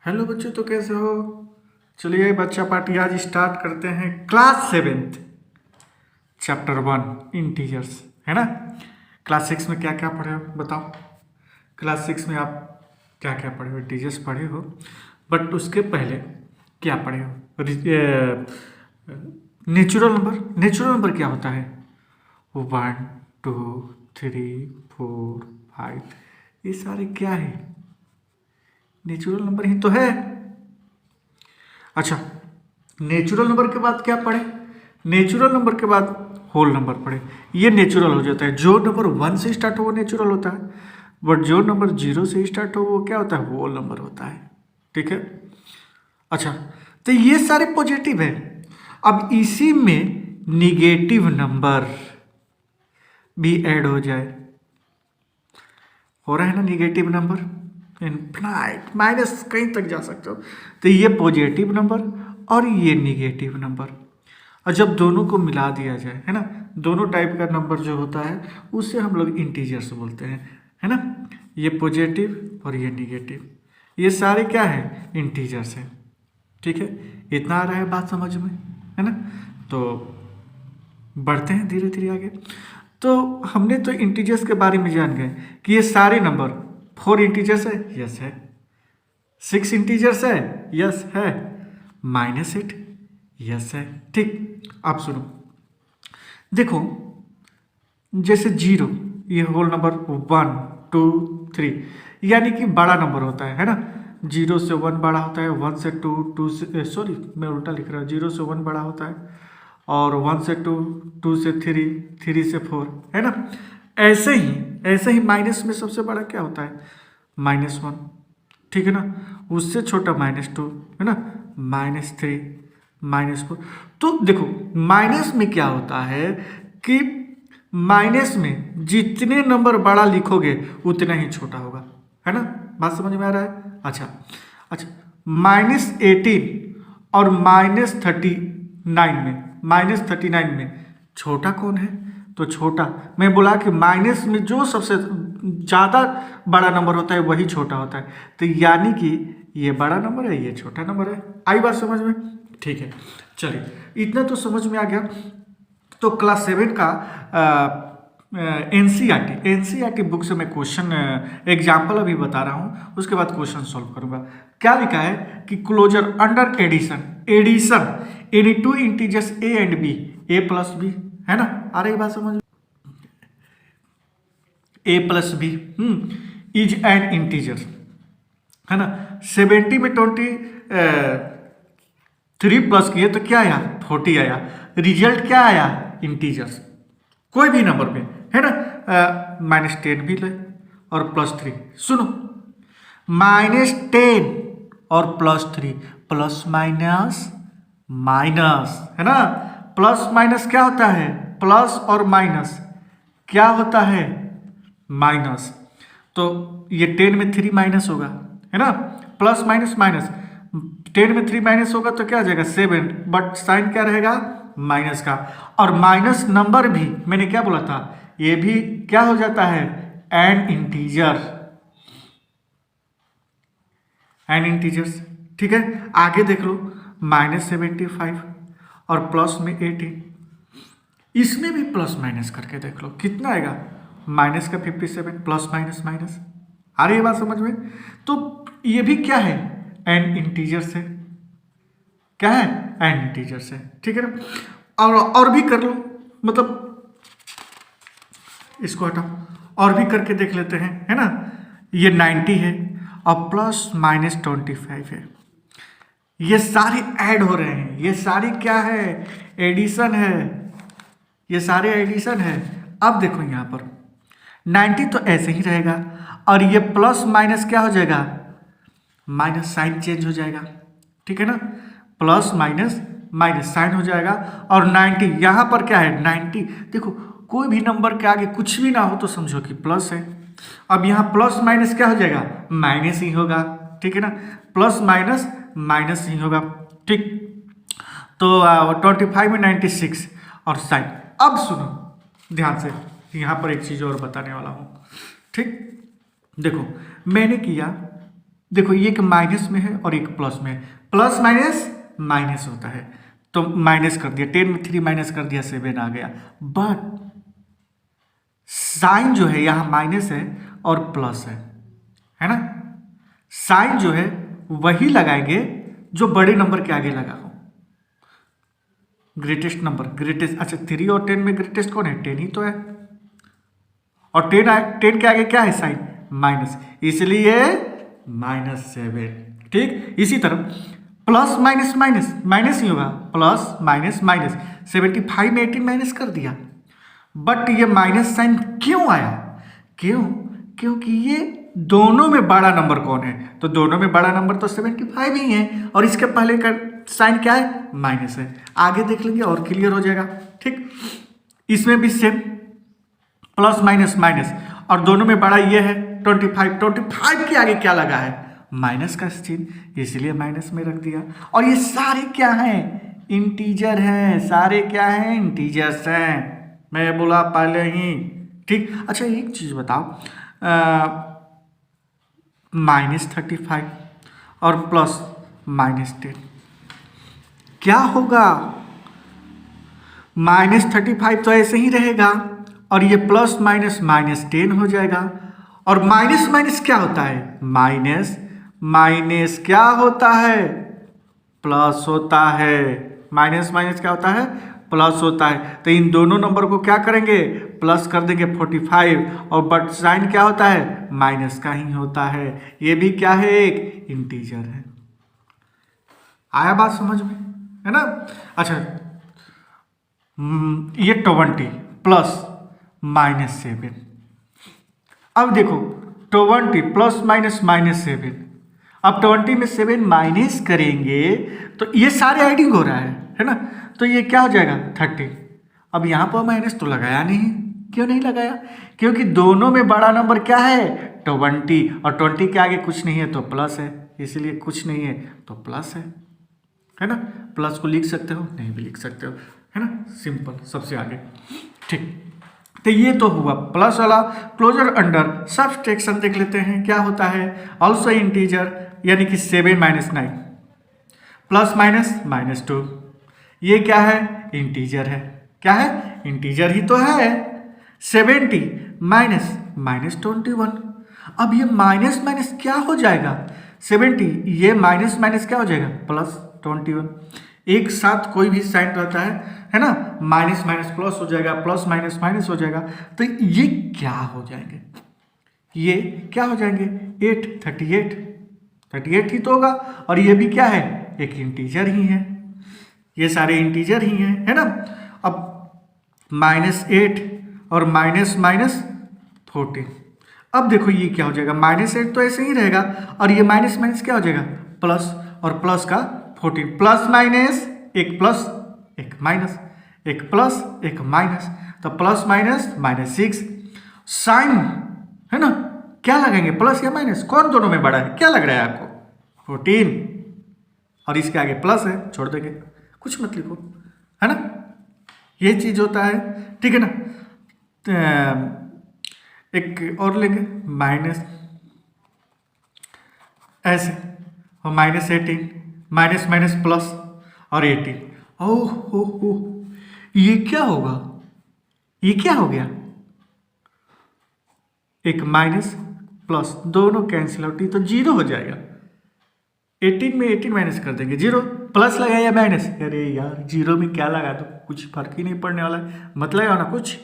Hello बच्चों, तो कैसे हो। चलिए बच्चा पार्टी आज स्टार्ट करते हैं। क्लास 7 चैप्टर 1 इंटीजर्स, है ना। क्लास 6 में क्या क्या पढ़े हो बताओ। क्लास 6 में आप क्या क्या पढ़े हो? इंटीजर्स पढ़े हो, बट उसके पहले क्या पढ़े हो? Natural number. नेचुरल नंबर क्या होता है? 1 2 3 4 5, ये सारे क्या है? नेचुरल नंबर ही तो है। अच्छा, नेचुरल नंबर के बाद क्या पढ़े? नेचुरल नंबर के बाद होल नंबर पढ़े। ये नेचुरल हो जाता है। जो नंबर 1 से स्टार्ट हो वो नेचुरल होता है, बट जो नंबर 0 से स्टार्ट हो वो क्या होता है? होल नंबर होता है। ठीक है। अच्छा, तो ये सारे पॉजिटिव है। अब इसी में निगेटिव नंबर भी ऐड हो जाए, हो रहा है ना। निगेटिव नंबर इनफाइनाइट माइनस कहीं तक जा सकते हो। तो ये पॉजिटिव नंबर और ये निगेटिव नंबर, और जब दोनों को मिला दिया जाए, है ना, दोनों टाइप का नंबर जो होता है उससे हम लोग इंटीजर्स बोलते हैं, है ना। ये पॉजिटिव और ये निगेटिव, ये सारे क्या है? इंटीजर्स हैं। ठीक है, इतना आ रहा है बात समझ में, है ना। तो बढ़ते हैं धीरे धीरे आगे। तो हमने तो इंटीजर्स के बारे में जान गए कि ये सारे नंबर 4 इंटीजर्स है, यस है। 6 इंटीजर्स है, यस है। -8, यस है। ठीक, आप सुनो, देखो, जैसे 0, ये होल नंबर 1 2 3, यानी कि बड़ा नंबर होता है ना। 0 से 1 बड़ा होता है, 1 से 2, 2 से सॉरी मैं उल्टा लिख रहा हूँ, 0 से 1 बड़ा होता है, और 1 से 2, 2 से 3, 3 से 4, है ना। ऐसे ही माइनस में सबसे बड़ा क्या होता है? -1, ठीक है ना। उससे छोटा -2, है ना, -3, -4। तो देखो, माइनस में क्या होता है कि माइनस में जितने नंबर बड़ा लिखोगे उतना ही छोटा होगा, है ना। बात समझ में आ रहा है? अच्छा अच्छा, -18 और -39 में छोटा कौन है? तो छोटा, मैं बोला कि माइनस में जो सबसे ज़्यादा बड़ा नंबर होता है वही छोटा होता है। तो यानी कि ये बड़ा नंबर है, ये छोटा नंबर है। आई बात समझ में? ठीक है, चलिए इतना तो समझ में आ गया। तो क्लास 7 का एनसीईआरटी बुक से मैं क्वेश्चन एग्जाम्पल अभी बता रहा हूँ, उसके बाद क्वेश्चन सॉल्व करूंगा। क्या लिखा है कि closure under addition any two integers A and B, A plus B, है ना। आ रही बात समझ? A plus B is an integer, है ना। 70 में 23 प्लस किए तो क्या आया? 40 आया। रिजल्ट क्या आया? इंटीजर्स, कोई भी नंबर में, है ना। -10 भी ले और +3। सुनो, -10 और +3, प्लस माइनस माइनस, है ना। प्लस माइनस क्या होता है? प्लस और माइनस क्या होता है? माइनस। तो ये 10 में 3 माइनस होगा, है ना। प्लस माइनस माइनस, 10 में 3 माइनस होगा तो क्या आ जाएगा? 7, बट साइन क्या रहेगा? माइनस का। और माइनस नंबर भी मैंने क्या बोला था? ये भी क्या हो जाता है? N integers. ठीक है, आगे देख लो, -75 और प्लस में 18, इसमें भी प्लस माइनस करके देख लो कितना आएगा? माइनस का 57, प्लस माइनस माइनस। आ रही है बात समझ में? तो ये भी क्या है? एन इंटीजर्स है। क्या है? एन इंटीजर्स है। ठीक है ना। और भी कर लो, मतलब इसको हटाओ और भी करके देख लेते हैं, है ना। ये 90 है और प्लस -25 है। ये सारे ऐड हो रहे हैं, ये सारी क्या है? एडिशन है। ये सारे एडिशन है। अब देखो यहाँ पर 90 तो ऐसे ही रहेगा, और ये प्लस माइनस क्या हो जाएगा? माइनस साइन चेंज हो जाएगा। ठीक है ना। प्लस माइनस माइनस साइन हो जाएगा। और 90 यहाँ पर क्या है? 90। देखो, कोई भी नंबर के आगे कुछ भी ना हो तो समझो कि प्लस है। अब यहाँ प्लस माइनस क्या हो जाएगा? माइनस ही होगा। ठीक है ना। प्लस माइनस माइनस ही होगा। ठीक, तो 25 में 96 और साइन। अब सुनो ध्यान से, यहाँ पर एक चीज़ और बताने वाला हूँ। ठीक, देखो, मैंने किया देखो ये एक माइनस में है और एक प्लस में है, प्लस माइनस माइनस होता है, तो माइनस कर दिया, 10 में 3 माइनस कर दिया 7 आ गया। बट साइन जो है यहाँ माइनस है और प्लस है ना। साइन जो है वही लगाएंगे जो बड़े नंबर के आगे लगा हो, ग्रेटेस्ट नंबर, ग्रेटेस्ट। अच्छा 3 और 10 में ग्रेटेस्ट कौन है? 10 ही तो है, और 10 के आगे क्या है? साइन माइनस, इसलिए -7। ठीक, इसी तरह प्लस माइनस माइनस माइनस ही होगा, प्लस माइनस माइनस, 75 में 18 माइनस कर दिया, बट ये माइनस साइन क्यों आया? क्यों? क्योंकि ये दोनों में बड़ा नंबर कौन है? तो दोनों में बड़ा नंबर तो 75 ही है, और इसके पहले का साइन क्या है? माइनस है। आगे देख लेंगे और क्लियर हो जाएगा। ठीक, इसमें भी सेम, प्लस माइनस माइनस, और दोनों में बड़ा ये है 25। 25 के आगे क्या लगा है? माइनस का चिन्ह, इसलिए माइनस में रख दिया। और ये सारे क्या हैं? इंटीजर हैं, सारे क्या हैं? इंटीजर्स हैं, मैं बोला पहले ही। ठीक, अच्छा एक चीज बताओ, -35 और प्लस -10 क्या होगा? -35 तो ऐसे ही रहेगा, और ये प्लस माइनस -10 हो जाएगा। और माइनस माइनस क्या होता है? माइनस माइनस क्या होता है? प्लस होता है। माइनस माइनस क्या होता है? प्लस होता है। तो इन दोनों नंबर को क्या करेंगे? प्लस कर देंगे 45, और बट साइन क्या होता है? माइनस का ही होता है। ये भी क्या है? एक इंटीजर है। आया बात समझ में, है ना। अच्छा ये 20 प्लस -7, अब देखो 20 प्लस माइनस -7, अब 20 में 7 माइनस करेंगे तो ये सारे एडिंग हो रहा है ना, तो ये क्या हो जाएगा? 30। अब यहाँ पर माइनस तो लगाया नहीं, क्यों नहीं लगाया? क्योंकि दोनों में बड़ा नंबर क्या है? 20, और 20 के आगे कुछ नहीं है तो प्लस है, इसलिए कुछ नहीं है तो प्लस है ना। प्लस को लिख सकते हो, नहीं भी लिख सकते हो, है ना, सिंपल, सबसे आगे। ठीक, तो ये तो हुआ प्लस वाला। क्लोजर अंडर सब्सट्रैक्शन देख लेते हैं क्या होता है। ऑल्सो इंटीजर, यानी कि 7 - 9 प्लस माइनस -2, ये क्या है? इंटीजर है। क्या है? इंटीजर ही तो है। 70 माइनस -21, अब ये माइनस माइनस क्या हो जाएगा? 70, ये माइनस माइनस क्या हो जाएगा? +21। एक साथ कोई भी साइन रहता है ना, माइनस माइनस प्लस हो जाएगा, प्लस माइनस माइनस हो जाएगा, तो ये क्या हो जाएंगे? ये क्या हो जाएंगे? 38 ही तो होगा, और ये भी क्या है? एक इंटीजर ही है, ये सारे इंटीजर ही हैं, है ना। अब -8 और माइनस माइनस 14, अब देखो ये क्या हो जाएगा? -8 तो ऐसे ही रहेगा, और ये माइनस माइनस क्या हो जाएगा? प्लस, और प्लस का 14, प्लस माइनस, एक प्लस एक माइनस, एक प्लस एक माइनस, तो प्लस माइनस -6। साइन है ना, क्या लगाएंगे? प्लस या माइनस? कौन दोनों में बड़ा है? क्या लग रहा है आपको? 14, और इसके आगे प्लस है, छोड़ देंगे, कुछ मत लिखो, है ना। ये चीज होता है, ठीक है ना। एक और लेंगे माइनस, ऐसे, और -18, माइनस माइनस प्लस और 18। ओह हो, ये क्या होगा? ये क्या हो गया? एक माइनस प्लस दोनों कैंसिल आउट, तो 0 हो जाएगा। 18 में 18 माइनस कर देंगे, 0, प्लस लगाया या माइनस? अरे यार 0 में क्या लगा दो, कुछ फर्क ही नहीं पड़ने वाला है, मत लगाओ ना कुछ,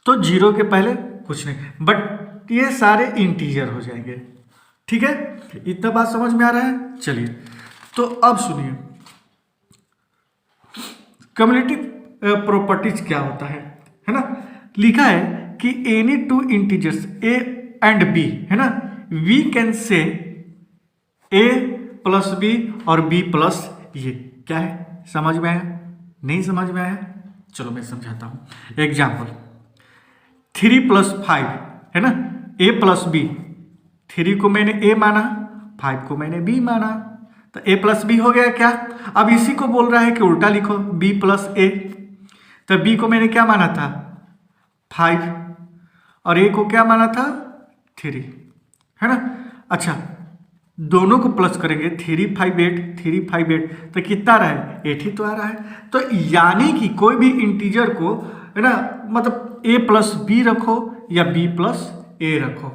तो 0 के पहले कुछ नहीं, बट ये सारे इंटीजर हो जाएंगे। ठीक है, इतना बात समझ में आ रहा है। चलिए, तो अब सुनिए कम्युलेटिव प्रॉपर्टीज क्या होता है ना। लिखा है कि any two integers A and b, है ना, we can say A plus b और बी प्लस, ये क्या है? समझ में आया? नहीं समझ में आया? चलो मैं समझाता हूं। एग्जाम्पल, 3 + 5 है ना, ए प्लस बी, 3 को मैंने ए माना, 5 को मैंने बी माना, तो ए प्लस बी हो गया क्या। अब इसी को बोल रहा है कि उल्टा लिखो, बी प्लस ए, तो बी को मैंने क्या माना था? 5, और ए को क्या माना था? 3, है ना। अच्छा, दोनों को प्लस करेंगे 358 तो कितना रहा है 8 ही तो आ रहा है। तो यानी कि कोई भी इंटीजर को है ना, मतलब a प्लस बी रखो या b प्लस ए रखो,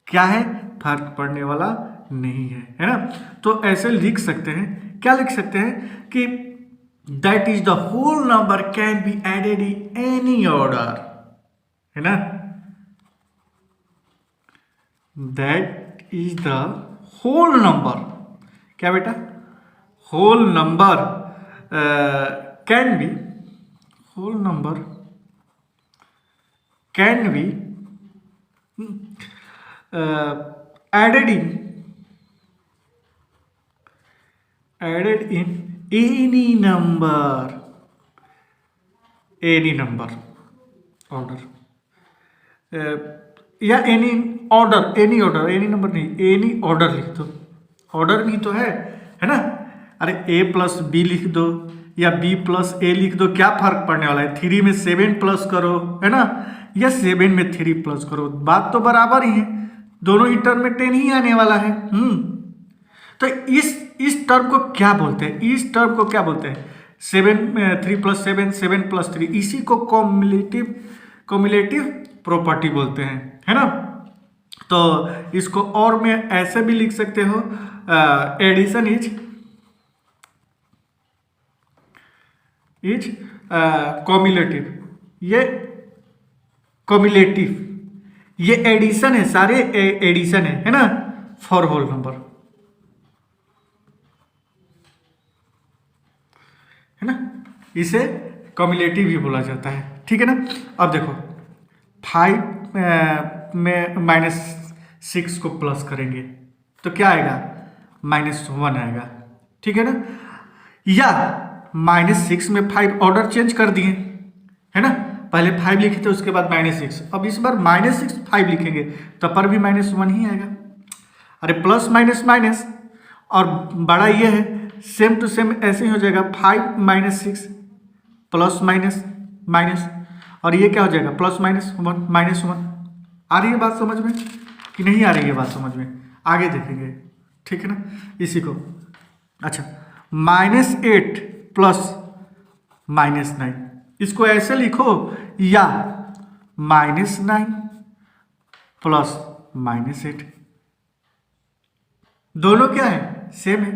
क्या है, फर्क पड़ने वाला नहीं है ना। तो ऐसे लिख सकते हैं, क्या लिख सकते हैं कि that is the whole number can be added in any order, है ना। That is the whole number, क्या बेटा, whole number can be, whole number can be added in any number order, या एनी नंबर नहीं, any order लिख दो, order भी तो है ना। अरे a प्लस बी लिख दो या b प्लस ए लिख दो, क्या फर्क पड़ने वाला है, 3 में 7 प्लस करो, है ना, या 7 में 3 प्लस करो, बात तो बराबर ही है, दोनों ही टर्म में 10 ही आने वाला है। तो इस टर्म को क्या बोलते हैं, इस टर्म को क्या बोलते हैं, 3 प्लस 7 प्लस 3, इसी को कॉम्युलेटिव प्रॉपर्टी बोलते हैं, है ना। तो इसको और मैं ऐसे भी लिख सकते हो, एडिशन इज कॉम्युलेटिव, ये एडिशन है, सारे एडिशन है ना, फॉर होल नंबर, है ना, इसे कॉम्युलेटिव भी बोला जाता है, ठीक है ना। अब देखो 5 में -6 को प्लस करेंगे तो क्या आएगा, -1 आएगा, ठीक है ना। या -6 में 5 ऑर्डर चेंज कर दिए, है ना, पहले 5 लिखे थे उसके बाद -6, अब इस बार -6 5 लिखेंगे तब पर भी -1 ही आएगा। अरे प्लस माइनस माइनस, और बड़ा ये है, सेम टू सेम ऐसे ही हो जाएगा, 5 - 6 प्लस माइनस माइनस, और ये क्या हो जाएगा, प्लस माइनस 1 आ रही है बात समझ में कि नहीं आ रही है बात समझ में, आगे देखेंगे, ठीक है ना इसी को। अच्छा, -8 प्लस -9, इसको ऐसे लिखो, या -9 प्लस -8, दोनों क्या है, सेम है,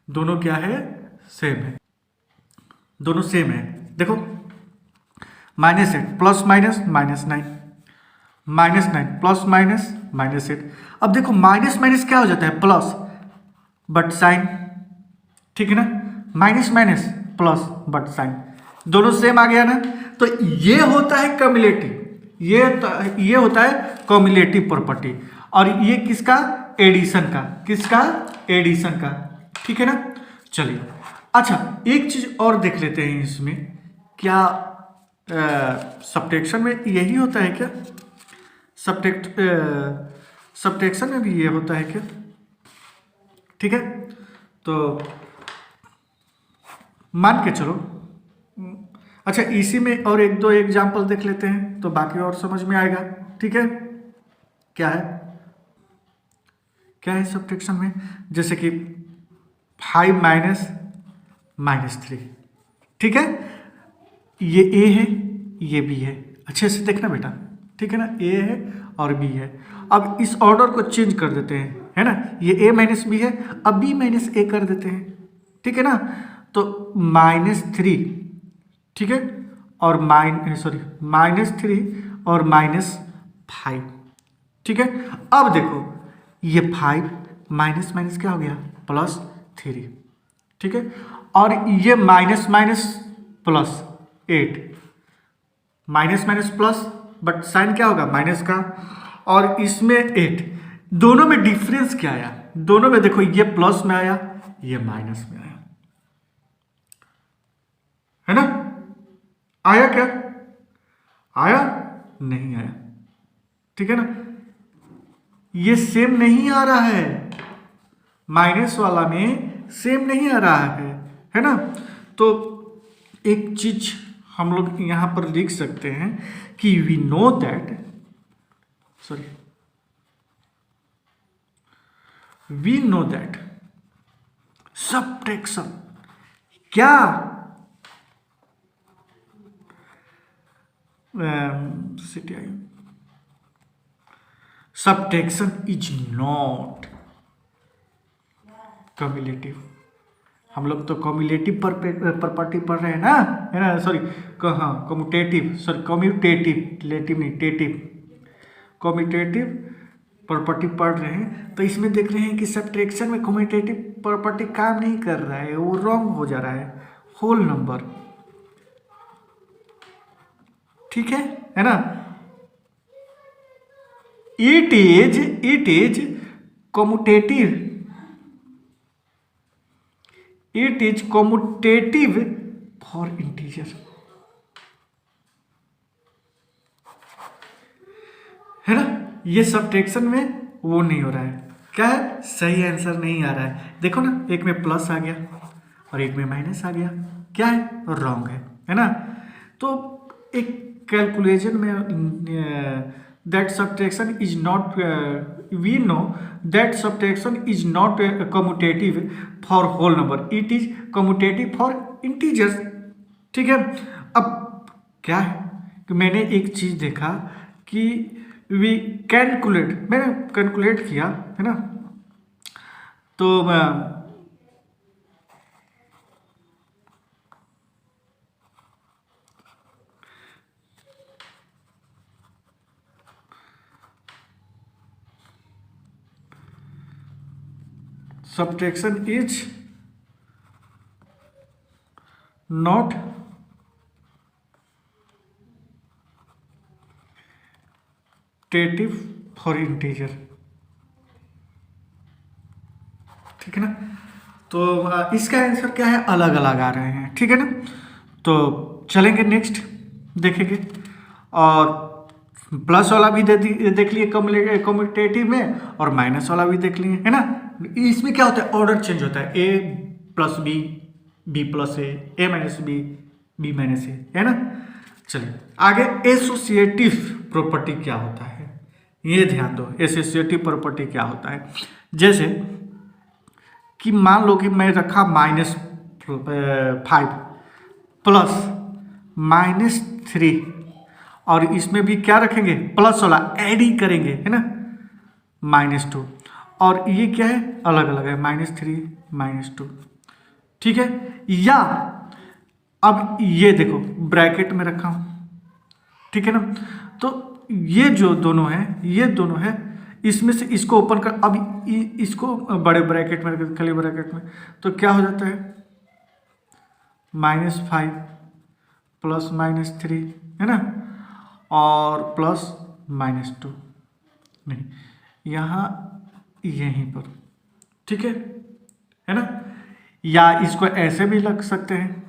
दोनों क्या है, सेम है, दोनों सेम है। देखो -8 प्लस माइनस -9, -9 प्लस -8। अब देखो माइनस माइनस क्या हो जाता है, प्लस, बट साइन, ठीक है ना, minus minus plus but sign, दोनों सेम आ गया ना। तो ये होता है कम्युलेटिव, ये होता है कम्युलेटिव प्रॉपर्टी, और ये किसका, एडिशन का, किसका, एडिशन का, ठीक है ना। चलिए, अच्छा एक चीज और देख लेते हैं इसमें, क्या सब्ट्रैक्शन में यही होता है क्या, सब्ट्रैक्शन में भी ये होता है क्या, ठीक है। तो मान के चलो, अच्छा इसी में और एक दो एग्जाम्पल देख लेते हैं तो बाकी और समझ में आएगा, ठीक है। क्या है सब्ट्रैक्शन में, जैसे कि 5 - -3, ठीक है, ये ए है ये बी है, अच्छे से देखना बेटा, ठीक है ना, ए है और बी है। अब इस ऑर्डर को चेंज कर देते हैं, है ना, ये ए माइनस बी है, अब बी माइनस ए कर देते हैं, ठीक है ना। तो -3, ठीक है, और -3 और -5, ठीक है। अब देखो ये 5 माइनस माइनस क्या हो गया, +3, ठीक है, और ये minus minus +8, minus minus plus, but sign क्या होगा, माइनस का, और इसमें 8, दोनों में डिफरेंस क्या आया, दोनों में देखो ये प्लस में आया ये माइनस में आया, है ना, आया क्या, आया नहीं आया, ठीक है ना, ये सेम नहीं आ रहा है, माइनस वाला में सेम नहीं आ रहा है ना। तो एक चीज हम लोग यहां पर लिख सकते हैं कि we we know that subtraction क्या सब्ट्रैक्शन इज नॉट कम्युलेटिव। हम लोग तो कम्युलेटिव प्रॉपर्टी पढ़ रहे हैं ना, है ना, सॉरी हाँ कम्यूटेटिव, सॉरी कम्यूटेटिव, लेटिव नहीं टेटिव, कम्यूटेटिव प्रॉपर्टी पढ़ रहे हैं। तो इसमें देख रहे हैं कि सब्ट्रैक्शन में कम्यूटेटिव प्रॉपर्टी काम नहीं कर रहा है, वो रॉन्ग हो जा रहा है, होल नंबर, ठीक है ना। It is commutative, it is commutative for integer, है ना। ये सब्ट्रैक्शन में वो नहीं हो रहा है, क्या है, सही आंसर नहीं आ रहा है। देखो ना, एक में प्लस आ गया और एक में माइनस आ गया, क्या है, रॉन्ग है ना। तो एक कैलकुलेशन में that subtraction is not, we know that subtraction is not commutative for whole number, it is commutative for integers, ठीक है। अब क्या है कि मैंने एक चीज देखा कि वी कैलकुलेट, मैंने कैलकुलेट किया, है ना, तो subtraction is not commutative for integer, ठीक है ना। तो इसका आंसर क्या है, अलग अलग आ रहे हैं, ठीक है ना। तो चलेंगे नेक्स्ट देखेंगे, और प्लस वाला भी देख लिए कम्यूटेटिव में, और माइनस वाला भी देख लिए, है ना। इसमें क्या होता है, ऑर्डर चेंज होता है, ए प्लस बी, बी प्लस ए माइनस बी, बी माइनस ए, है ना। चलिए आगे, एसोसिएटिव प्रॉपर्टी क्या होता है, ये ध्यान दो, एसोसिएटिव प्रॉपर्टी क्या होता है। जैसे कि मान लो कि मैं रखा -5 प्लस -3, और इसमें भी क्या रखेंगे, प्लस वाला ऐड ही करेंगे, है ना, -2, और ये क्या है, अलग अलग है, -3 -2, ठीक है। या अब ये देखो ब्रैकेट में रखा हूं, ठीक है ना। तो ये जो दोनों है, ये दोनों है, इसमें से इसको ओपन कर, अब इसको बड़े ब्रैकेट में, खाली ब्रैकेट में, तो क्या हो जाता है, -5 प्लस -3, है ना, और प्लस -2, नहीं यहाँ यहीं पर, ठीक है ना। या इसको ऐसे भी लग सकते हैं,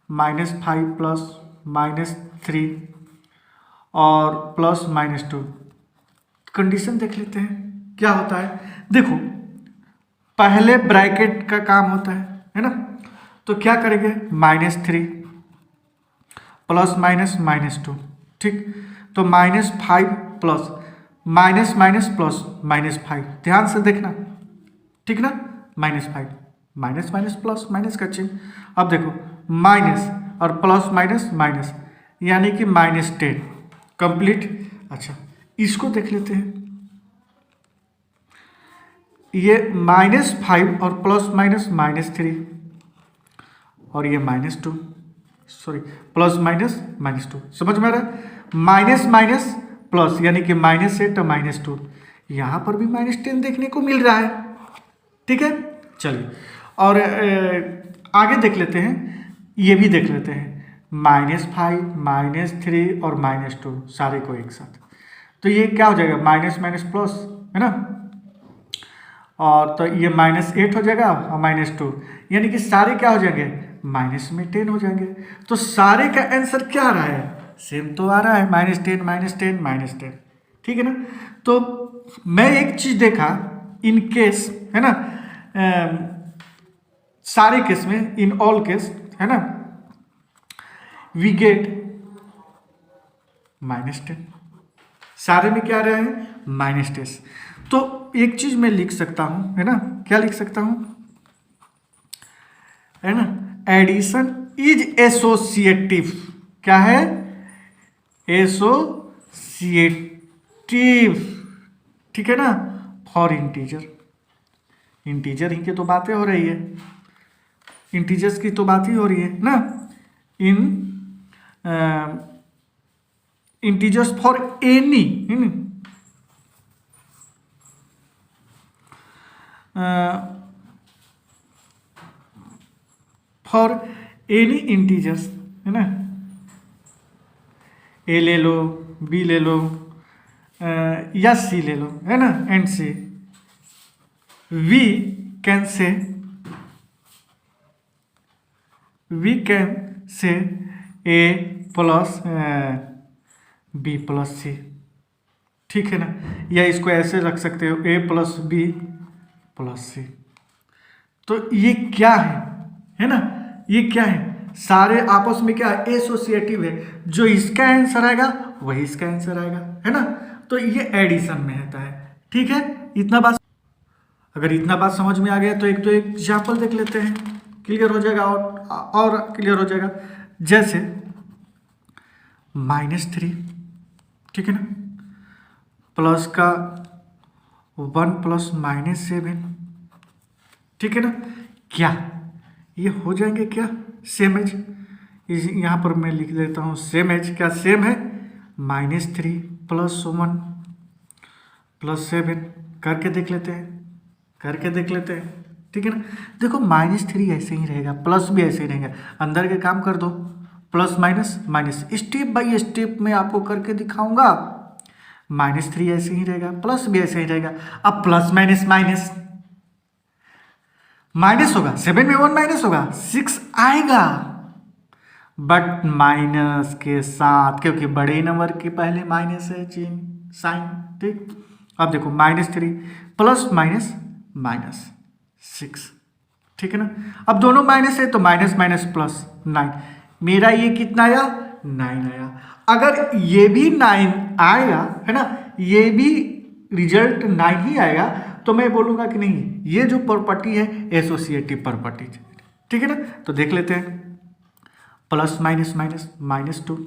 -5 प्लस -3 और प्लस -2। कंडीशन देख लेते हैं क्या होता है। देखो पहले ब्रैकेट का काम होता है ना, तो क्या करेंगे, -3 प्लस -2, ठीक। तो -5 प्लस माइनस माइनस प्लस -5, ध्यान से देखना, ठीक ना, -5 माइनस माइनस प्लस माइनस का चिन्ह। अब देखो माइनस और प्लस माइनस माइनस, यानी कि -10 कंप्लीट। अच्छा इसको देख लेते हैं, ये -5 और प्लस माइनस -3, और ये -2, सॉरी प्लस माइनस -2, समझ में आ रहा है। माइनस माइनस प्लस, यानी कि -8 और -2, यहाँ पर भी -10 देखने को मिल रहा है, ठीक है। चलिए और आगे देख लेते हैं, ये भी देख लेते हैं, -5 -3 और -2 सारे को एक साथ, तो ये क्या हो जाएगा, माइनस माइनस प्लस, है ना, और तो ये -8 हो जाएगा और -2, यानी कि सारे क्या हो जाएंगे, -10 हो जाएंगे। तो सारे का आंसर क्या आ रहा है, सेम तो आ रहा है, -10 -10 -10, ठीक है ना। तो मैं एक चीज देखा, इन केस, है ना, सारे केस में, इन ऑल केस, है ना, वी गेट -10, सारे में क्या आ रहे हैं, -10। तो एक चीज मैं लिख सकता हूं, है ना, क्या लिख सकता हूं, है ना, एडिशन इज एसोसिएटिव। क्या है? एसोसिएटिव, ठीक है ना, फॉर इंटीजर। इंटीजर ही की तो बातें हो रही है, इंटीजर्स की तो बात ही हो रही है ना। In integers for any, for any integers, है ना, ए ले लो, बी ले लो, या सी ले लो, है ना, and C, we can say A plus B plus C, ठीक है ना, या इसको ऐसे रख सकते हो, A plus B plus C. तो ये क्या है ना, ये क्या है, सारे आपस में क्या एसोसिएटिव है, जो इसका आंसर आएगा वही इसका आंसर आएगा, है ना। तो ये एडिशन में रहता है, ठीक है। इतना बात, अगर इतना बात समझ में आ गया तो एक एग्जाम्पल देख लेते हैं, क्लियर हो जाएगा, और क्लियर हो जाएगा। जैसे -3, ठीक है ना, प्लस का 1 प्लस -7, ठीक है ना, क्या ये हो जाएंगे क्या सेम एज? यहाँ पर मैं लिख देता हूँ सेम एज, क्या सेम है, -3 प्लस 1 प्लस 7, करके देख लेते हैं, ठीक है ना। देखो -3 ऐसे ही रहेगा, प्लस भी ऐसे ही रहेगा, अंदर के काम कर दो, plus minus minus, step by step में आपको करके दिखाऊंगा। -3 ऐसे ही रहेगा, प्लस भी ऐसे ही रहेगा। अब प्लस माइनस माइनस माइनस होगा, 7 में 1 माइनस होगा, 6 आएगा, बट माइनस के साथ, क्योंकि बड़े नंबर के पहले माइनस है चिन्ह साइन, ठीक। अब देखो -3 प्लस माइनस माइनस 6, ठीक है ना। अब दोनों माइनस है तो माइनस माइनस प्लस 9, मेरा ये कितना आया, 9 आया। अगर ये भी 9 आएगा, है ना, ये भी रिजल्ट 9 ही आएगा, तो मैं बोलूंगा कि नहीं, ये जो प्रॉपर्टी है एसोसिएटिव प्रॉपर्टी, ठीक है ना। तो देख लेते हैं, प्लस माइनस माइनस -2,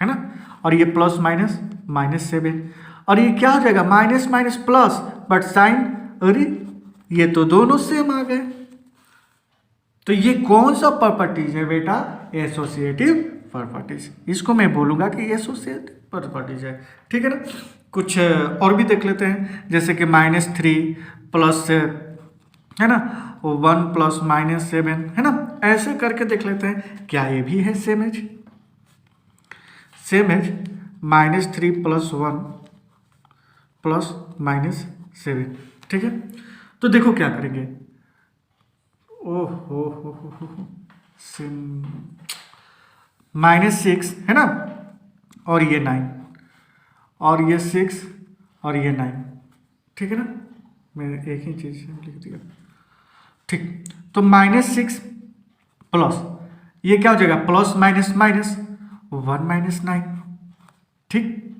है ना, और ये प्लस माइनस -7, और ये क्या हो जाएगा, minus minus plus, but sign, अरे ये तो दोनों सेम आ गए। तो ये कौन सा प्रॉपर्टीज है बेटा, एसोसिएटिव प्रॉपर्टीज, इसको मैं बोलूंगा कि एसोसिएटिव प्रॉपर्टीज है, ठीक है ना। कुछ और भी देख लेते हैं, जैसे कि -3 प्लस, है ना, 1 प्लस -7, है ना, ऐसे करके देख लेते हैं, क्या ये भी है सेम एज, -3 प्लस 1 प्लस -7, ठीक है। तो देखो क्या करेंगे, ओह हो -6, है ना, और ये 9, और ये 6, और ये 9, ठीक है ना, मैंने एक ही चीज लिख दिया, ठीक। तो -6 प्लस, ये क्या हो जाएगा, प्लस माइनस माइनस 1 माइनस 9, ठीक,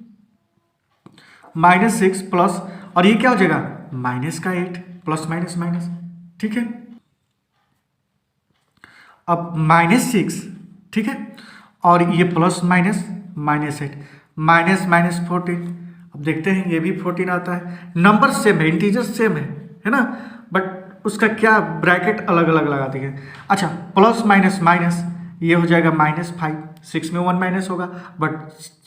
-6 प्लस, और ये क्या हो जाएगा, माइनस का 8, प्लस माइनस माइनस, ठीक है। अब -6, ठीक है, और ये प्लस माइनस -8, माइनस माइनस 14, अब देखते हैं ये भी 14 आता है, नंबर सेम है, इंटीजर सेम है ना, बट उसका क्या ब्रैकेट अलग अलग लगा दिए। अच्छा, प्लस माइनस माइनस, ये हो जाएगा -5, 6 में 1 माइनस होगा, बट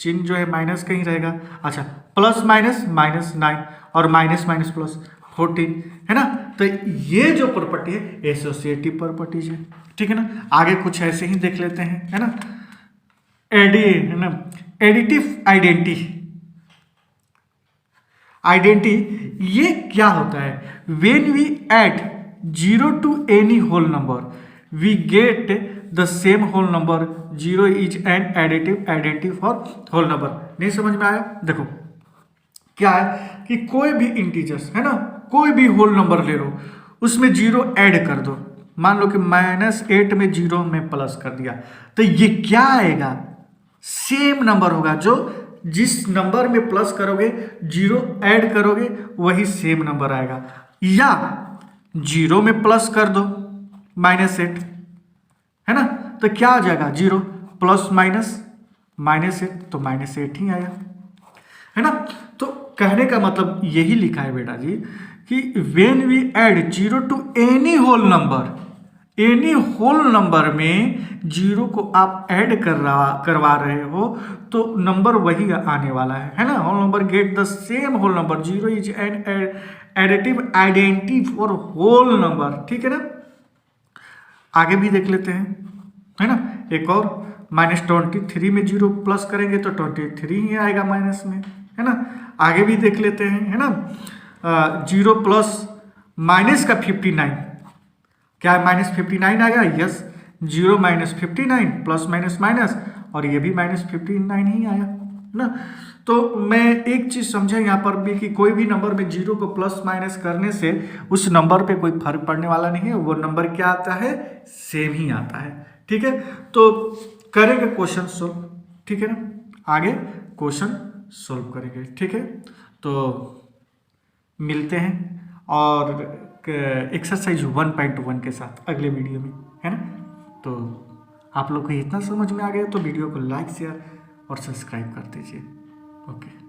चिन्ह जो है माइनस का ही रहेगा। अच्छा, प्लस माइनस -9, और माइनस माइनस प्लस 14, है ना। तो ये जो प्रॉपर्टी है एसोसिएटिव प्रॉपर्टीज है, ठीक है ना। आगे कुछ ऐसे ही देख लेते हैं, है ना, है ना, एडिटिव आइडेंटिटी, ये क्या होता है, when we add 0 to any whole number we get the same whole number, 0 is an additive identity for whole number. नहीं समझ में आया? देखो क्या है कि कोई भी इंटीजर्स, है ना, कोई भी होल नंबर ले लो, उसमें 0 ऐड कर दो, मान लो कि -8 में 0 में प्लस कर दिया, तो ये क्या आएगा, सेम नंबर होगा जो जिस नंबर में प्लस करोगे, जीरो ऐड करोगे, वही सेम नंबर आएगा। या जीरो में प्लस कर दो -8, है ना, तो क्या आ जाएगा, जीरो प्लस -8, तो -8 ही आया, है ना। तो कहने का मतलब यही लिखा है बेटा जी कि when we add zero to any whole number में जीरो को आप ऐड करवा रहे हो तो नंबर वही आने वाला है ना। Whole number get the same whole number, zero is an additive identity for whole number, ठीक है ना। आगे भी देख लेते हैं, है ना। एक और -23 में जीरो प्लस करेंगे तो 23 ही आएगा माइनस में, है ना। आगे भी देख लेते हैं, है ना। जीरो प्लस माइनस का 59, क्या -59 आएगा, yes. Zero -59 plus minus minus, और ये भी -59 ही आया ना। तो मैं एक चीज समझा यहाँ पर भी कि कोई भी नंबर में जीरो को प्लस माइनस करने से उस नंबर पे कोई फर्क पड़ने वाला नहीं है, वो नंबर क्या आता है, सेम ही आता है, ठीक है। तो करेंगे क्वेश्चन सोल्व, ठीक है ना। आगे क्वेश्चन सोल्व करेंगे, ठीक है। तो मिलते हैं और एक्सरसाइज 1.1 के साथ अगले वीडियो में, है ना। तो आप लोग को इतना समझ में आ गया तो वीडियो को लाइक शेयर और सब्सक्राइब कर दीजिए। ओके।